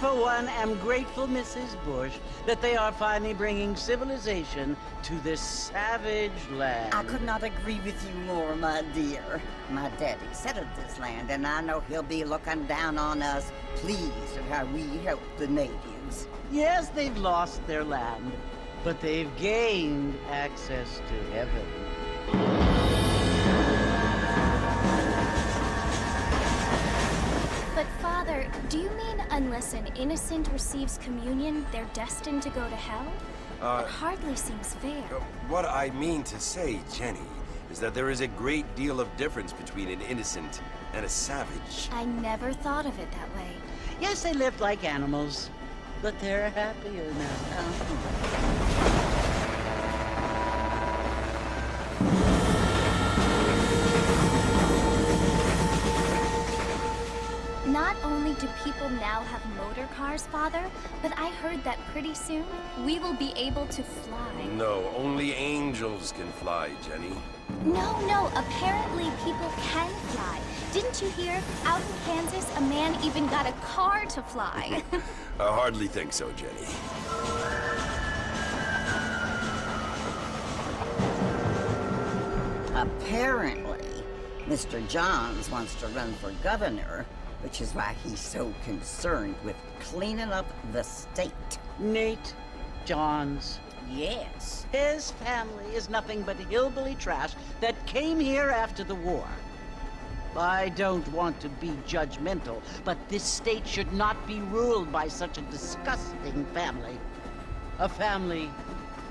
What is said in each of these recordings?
for one, am grateful, Mrs. Bush, that they are finally bringing civilization to this savage land. I could not agree with you more, my dear. My daddy settled this land, and I know he'll be looking down on us, pleased at how we help the natives. Yes, they've lost their land, but they've gained access to heaven. But Father, do you mean unless an innocent receives communion, they're destined to go to hell? That hardly seems fair. What I mean to say, Jenny, is that there is a great deal of difference between an innocent and a savage. I never thought of it that way. Yes, they lived like animals, but they're happier now. Not only do people now have motor cars, Father, but I heard that pretty soon we will be able to fly. No, only angels can fly, Jenny. No, apparently people can fly. Didn't you hear? Out in Kansas, a man even got a car to fly. I hardly think so, Jenny. Apparently, Mr. Johns wants to run for governor, which is why he's so concerned with cleaning up the state. Nate Johns. Yes. His family is nothing but hillbilly trash that came here after the war. I don't want to be judgmental, but this state should not be ruled by such a disgusting family. A family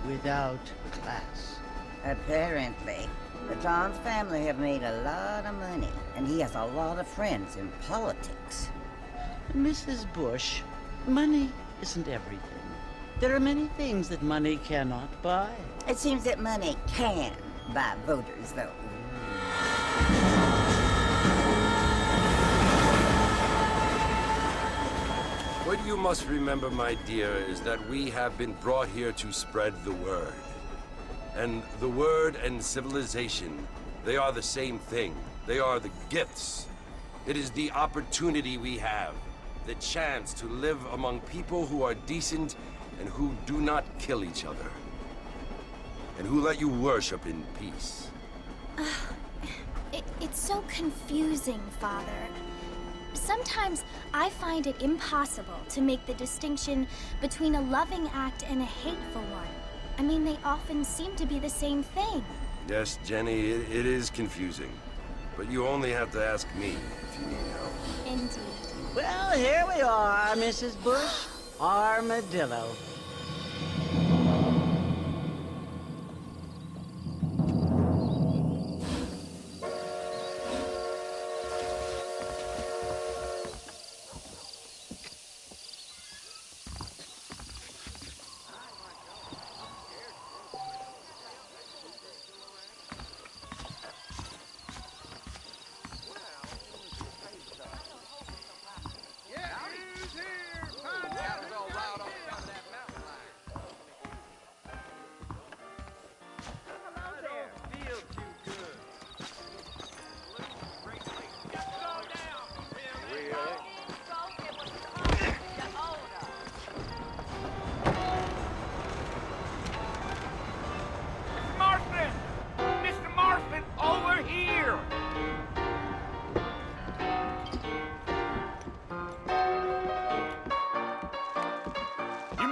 without class. Apparently. The Johns family have made a lot of money, and he has a lot of friends in politics. Mrs. Bush, money isn't everything. There are many things that money cannot buy. It seems that money can buy voters, though. What you must remember, my dear, is that we have been brought here to spread the word. And the word and civilization, they are the same thing. They are the gifts. It is the opportunity we have, the chance to live among people who are decent and who do not kill each other, and who let you worship in peace. It's so confusing, Father. Sometimes I find it impossible to make the distinction between a loving act and a hateful one. I mean, they often seem to be the same thing. Yes, Jenny, it is confusing. But you only have to ask me if you need help. Indeed. Well, here we are, Mrs. Bush. Armadillo.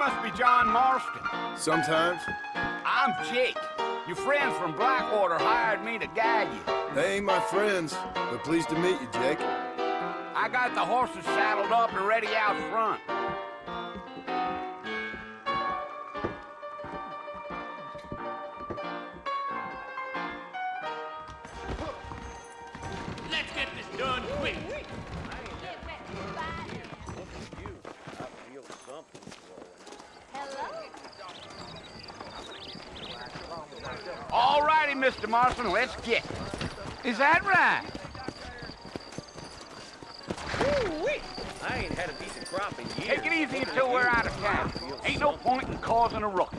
Must be John Marston. Sometimes. I'm Jake. Your friends from Blackwater hired me to guide you. They ain't my friends, but pleased to meet you, Jake. I got the horses saddled up and ready out front. Let's get this done quick. All righty, Mr. Marston, let's get it. Is that right? Woo-wee. I ain't had a decent crop in years. Take it easy until we're out of town. Ain't no point in causing a ruckus.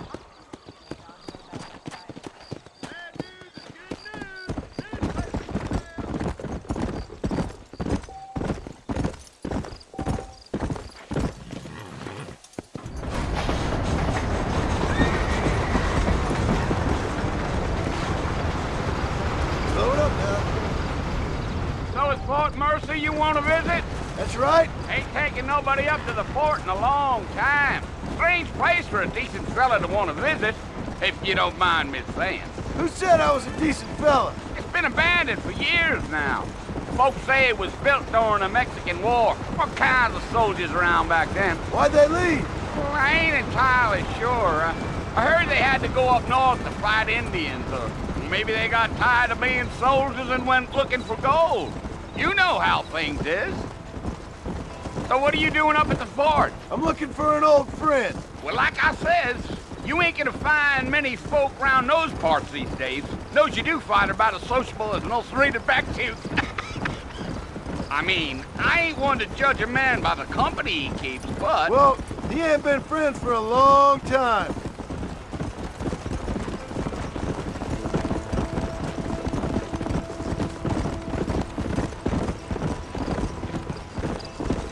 Mercer you want to visit? That's right. Ain't taking nobody up to the fort in a long time. Strange place for a decent fella to want to visit, if you don't mind me saying. Who said I was a decent fella? It's been abandoned for years now. Folks say it was built during the Mexican War. What kinds of soldiers around back then? Why'd they leave? Well, I ain't entirely sure. I heard they had to go up north to fight Indians, or maybe they got tired of being soldiers and went looking for gold. You know how things is. So what are you doing up at the fort? I'm looking for an old friend. Well, like I says, you ain't gonna find many folk round those parts these days. Those you do find are about as sociable as an ulcerated back tooth. I mean, I ain't one to judge a man by the company he keeps, but... Well, he ain't been friends for a long time.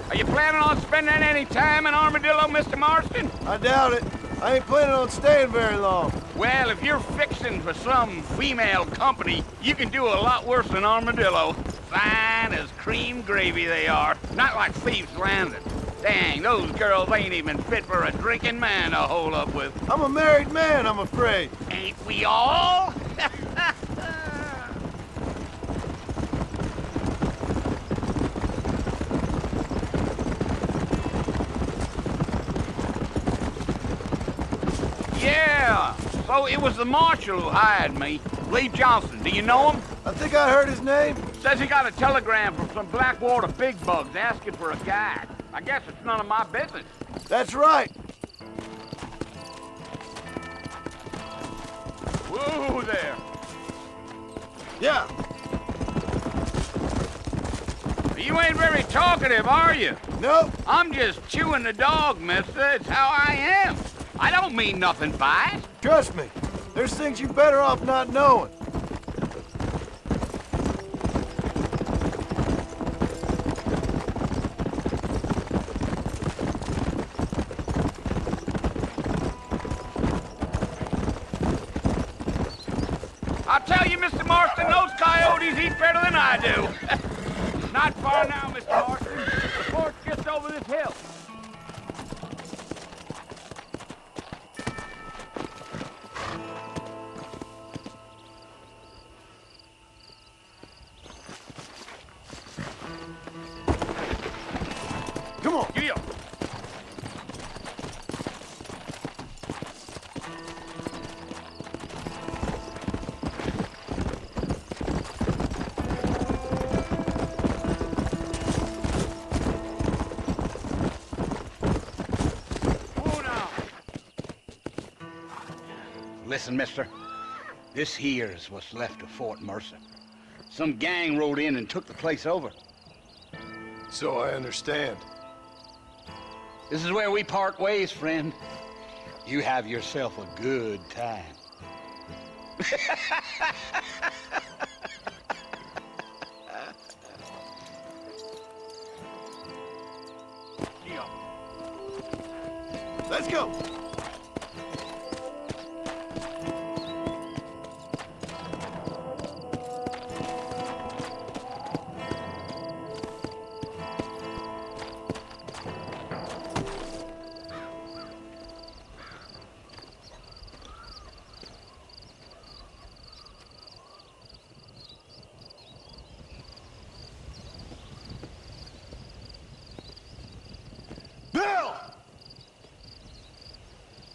Are you planning on spending any time in Armadillo, Mr. Marston? I doubt it. I ain't planning on staying very long. Well, if you're fixing for some female company, you can do a lot worse than Armadillo. Fine as cream gravy they are. Not like Thieves Landing. Dang, those girls ain't even fit for a drinking man to hole up with. I'm a married man, I'm afraid. Ain't we all? Yeah, so it was the marshal who hired me. Lee Johnson, do you know him? I think I heard his name. Says he got a telegram from some Blackwater big bugs asking for a guide. I guess it's none of my business. That's right. Whoa there. Yeah. You ain't very talkative, are you? Nope. I'm just chewing the dog, mister. It's how I am. I don't mean nothing by it. Trust me. There's things you're better off not knowing. I'll tell you, Mr. Marston, those coyotes eat better than I do. Not far now, Mr. Marston. The fort's just over this hill. Come on. Yeah. Listen, mister. This here's what's left of Fort Mercer. Some gang rode in and took the place over. So I understand. This is where we part ways, friend. You have yourself a good time. Let's go. Bill!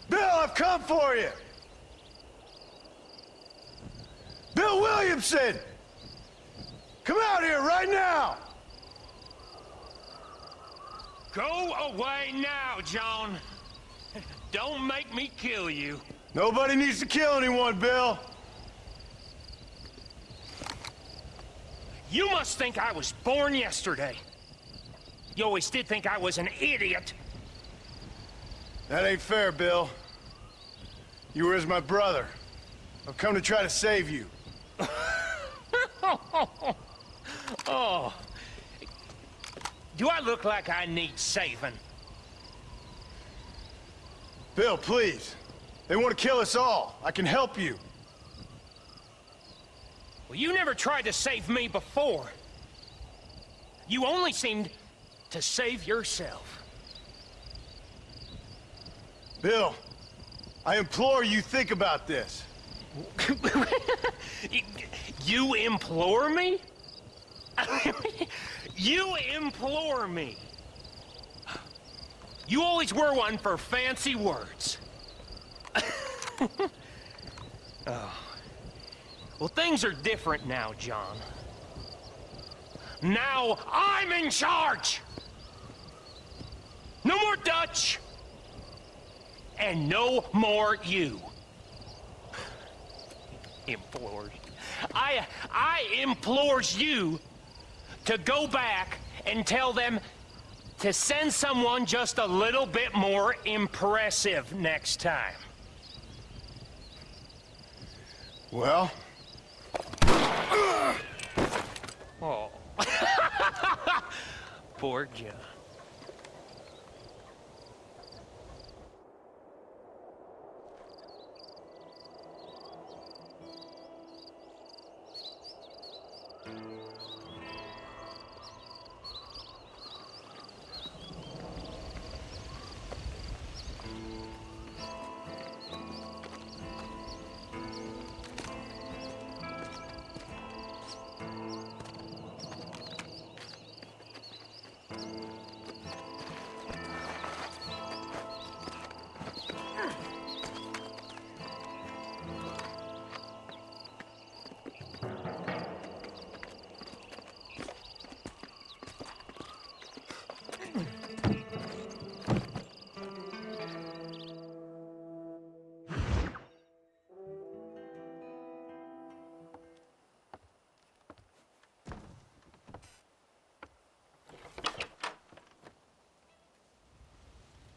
Bill, I've come for you! Bill Williamson! Come out here right now! Go away now, John. Don't make me kill you. Nobody needs to kill anyone, Bill. You must think I was born yesterday. You always did think I was an idiot. That ain't fair, Bill. You were as my brother. I've come to try to save you. Oh. Do I look like I need saving? Bill, please. They want to kill us all. I can help you. Well, you never tried to save me before. You only seemed to save yourself. Bill, I implore you think about this. You implore me? You implore me? You always were one for fancy words. Oh. Well, things are different now, John. Now I'm in charge! No more Dutch! And no more you. Implores. I implores you to go back and tell them to send someone just a little bit more impressive next time. Well? Oh. Poor John.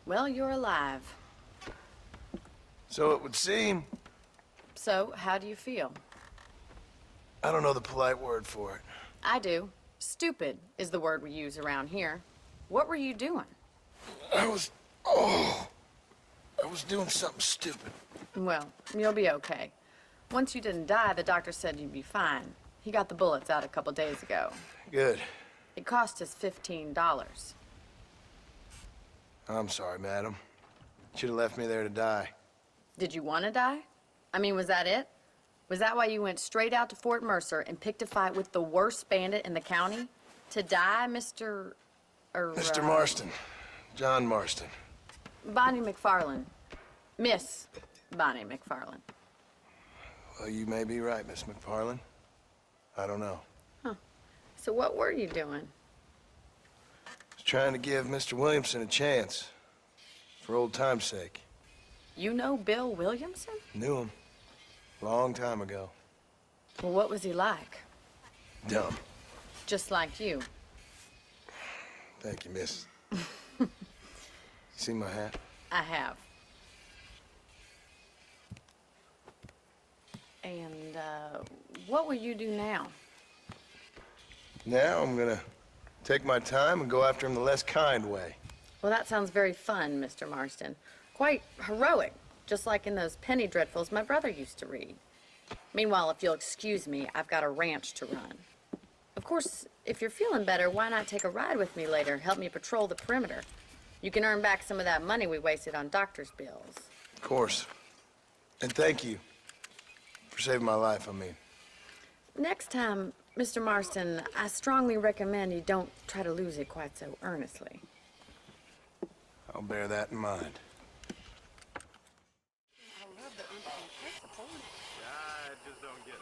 Well, you're alive. So it would seem. So, how do you feel? I don't know the polite word for it. I do. Stupid is the word we use around here. What were you doing? I was doing something stupid. Well, you'll be okay. Once you didn't die, the doctor said you'd be fine. He got the bullets out a couple days ago. Good. It cost us $15. I'm sorry, madam. Should have left me there to die. Did you want to die? I mean, was that it? Was that why you went straight out to Fort Mercer and picked a fight with the worst bandit in the county? To die, Mr. Mr. Marston. John Marston. Bonnie McFarland. Miss Bonnie McFarland. Well, you may be right, Miss McFarland. I don't know. Huh. So what were you doing? Was trying to give Mr. Williamson a chance. For old time's sake. You know Bill Williamson? Knew him. Long time ago. Well, what was he like? Dumb. Just like you. Thank you, miss. See my hat? I have. And, what will you do now? Now I'm gonna take my time and go after him the less kind way. Well, that sounds very fun, Mr. Marston. Quite heroic, just like in those penny dreadfuls my brother used to read. Meanwhile, if you'll excuse me, I've got a ranch to run. Of course, if you're feeling better, why not take a ride with me later? Help me patrol the perimeter. You can earn back some of that money we wasted on doctor's bills. Of course. And thank you for saving my life, I mean. Next time, Mr. Marston, I strongly recommend you don't try to lose it quite so earnestly. I'll bear that in mind. I just don't get it.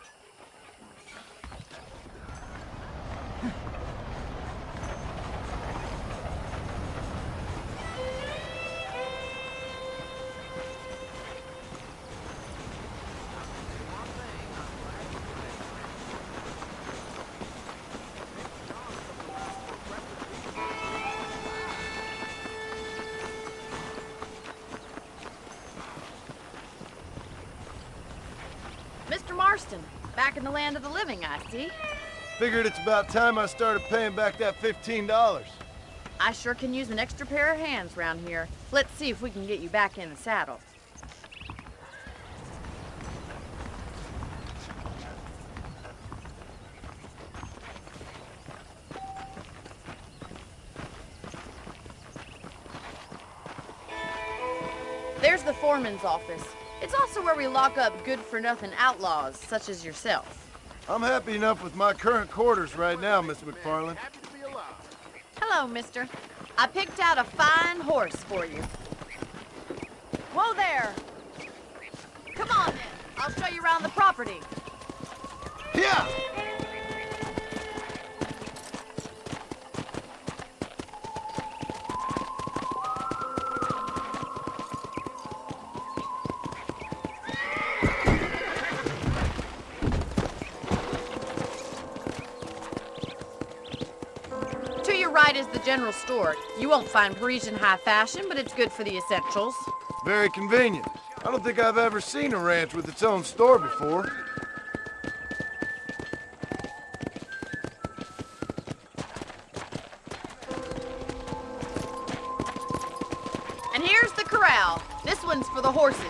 Mr. Marston, back in the land of the living, I see. Figured it's about time I started paying back that $15. I sure can use an extra pair of hands round here. Let's see if we can get you back in the saddle. There's the foreman's office. It's also where we lock up good-for-nothing outlaws, such as yourself. I'm happy enough with my current quarters right now, Miss McFarland. Hello, mister. I picked out a fine horse for you. Whoa there! Come on, then. I'll show you around the property. Yeah! To your right is the general store. You won't find Parisian high fashion, but it's good for the essentials. Very convenient. I don't think I've ever seen a ranch with its own store before. And here's the corral. This one's for the horses.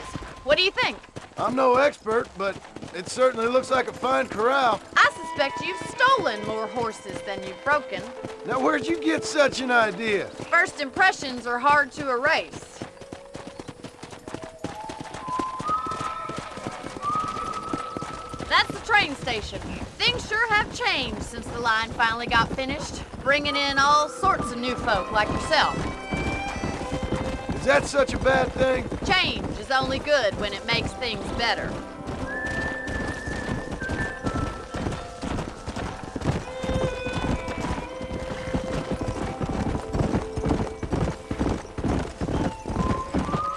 What do you think? I'm no expert, but it certainly looks like a fine corral. I suspect you've stolen more horses than you've broken. Now, where'd you get such an idea? First impressions are hard to erase. That's the train station. Things sure have changed since the line finally got finished, bringing in all sorts of new folk like yourself. Is that such a bad thing? Change is only good when it makes things better.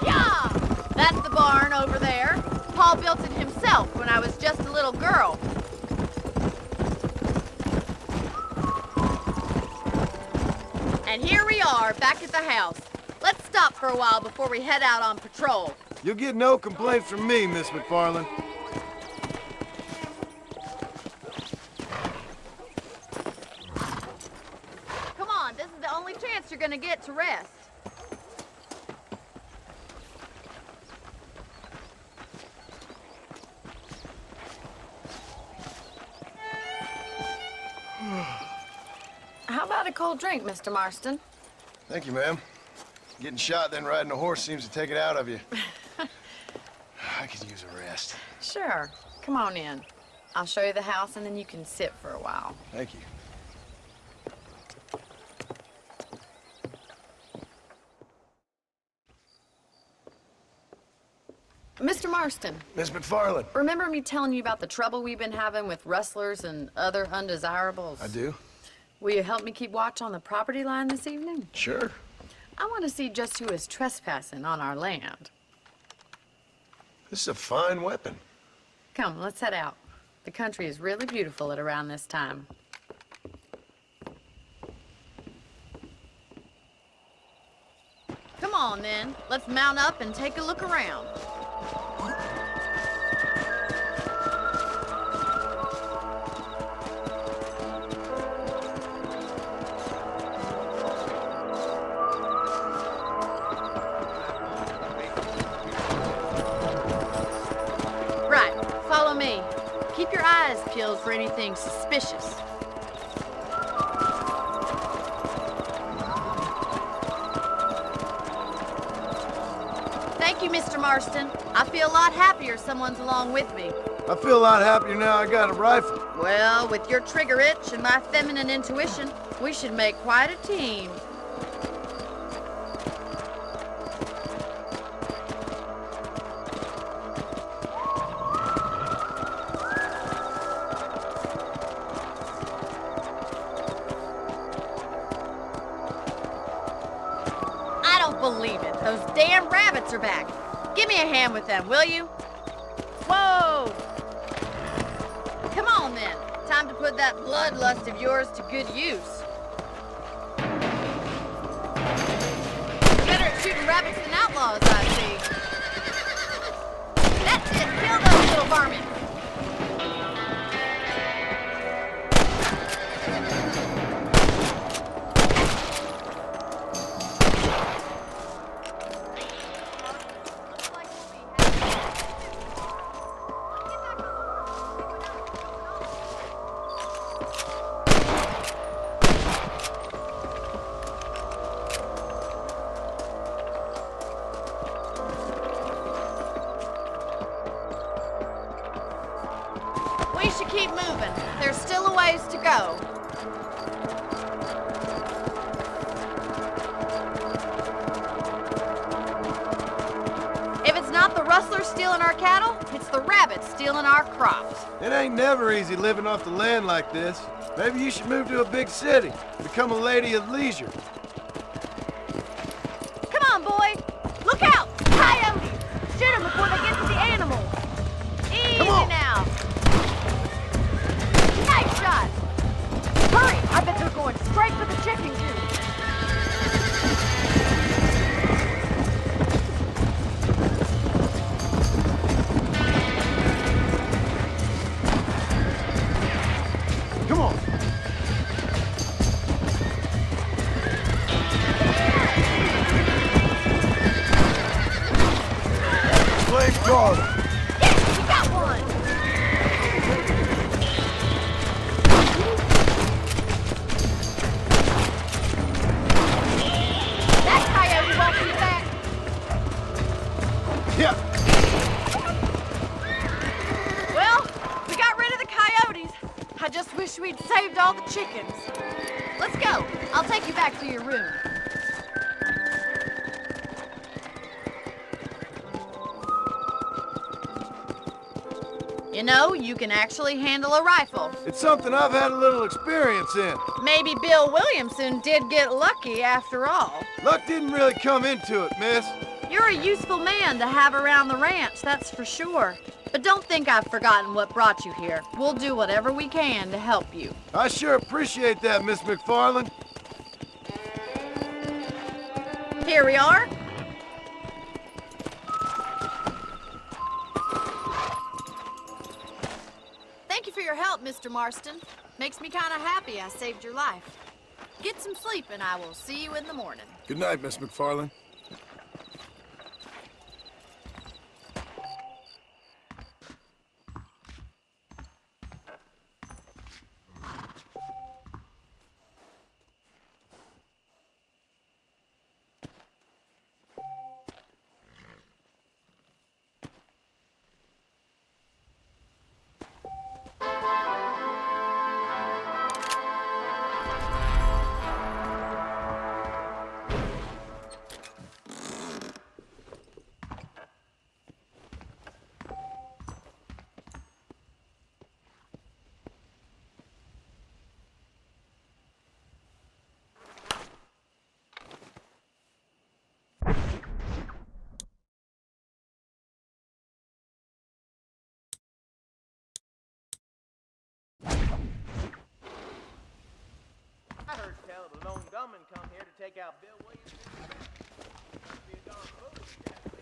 Yeah! That's the barn over there. Paul built it himself when I was just a little girl. And here we are, back at the house. Let's stop for a while before we head out on patrol. You'll get no complaints from me, Miss McFarland. Come on, this is the only chance you're gonna get to rest. How about a cold drink, Mr. Marston? Thank you, ma'am. Getting shot, then riding a horse seems to take it out of you. I could use a rest. Sure. Come on in. I'll show you the house, and then you can sit for a while. Thank you. Mr. Marston, Miss McFarland. remember me telling you about the trouble we've been having with rustlers and other undesirables? I do? Will you help me keep watch on the property line this evening? Sure. I want to see just who is trespassing on our land. This is a fine weapon. Come, let's head out. The country is really beautiful at around this time. Come on, then. Let's mount up and take a look around. Right, follow me. Keep your eyes peeled for anything suspicious. Thank you, Mr. Marston. I feel a lot happier someone's along with me. I feel a lot happier now I got a rifle. Well, with your trigger itch and my feminine intuition, we should make quite a team. I don't believe it. Those damn rabbits are back. Give me a hand with them, will you? Whoa! Come on, then. Time to put that bloodlust of yours to good use. Better at shooting rabbits than outlaws, I see. That's it. Kill those little varmints. we should keep moving. There's still a ways to go. If it's not the rustlers stealing our cattle, it's the rabbits stealing our crops. It ain't never easy living off the land like this. Maybe you should move to a big city, become a lady of leisure. Come on, boy. Look out! Coyotes! Shoot them before they get to the animals. Easy now. Nice shot. Hurry! I bet they're going straight for the chicken coop. Come on. Flame guard. Yes, we got one. That coyote won't be back. Yeah. Well, we got rid of the coyotes. I just wish we'd saved all the chickens. Let's go. I'll take you back to your room. You know, you can actually handle a rifle. It's something I've had a little experience in. Maybe Bill Williamson did get lucky after all. Luck didn't really come into it, miss. You're a useful man to have around the ranch, that's for sure. But don't think I've forgotten what brought you here. We'll do whatever we can to help you. I sure appreciate that, Miss McFarland. Here we are. Thank you for your help, Mr. Marston. Makes me kind of happy I saved your life. Get some sleep and I will see you in the morning. Good night, Miss McFarland. I heard tell the lone gunman come here to take out Bill Williams. Must be a darn fool.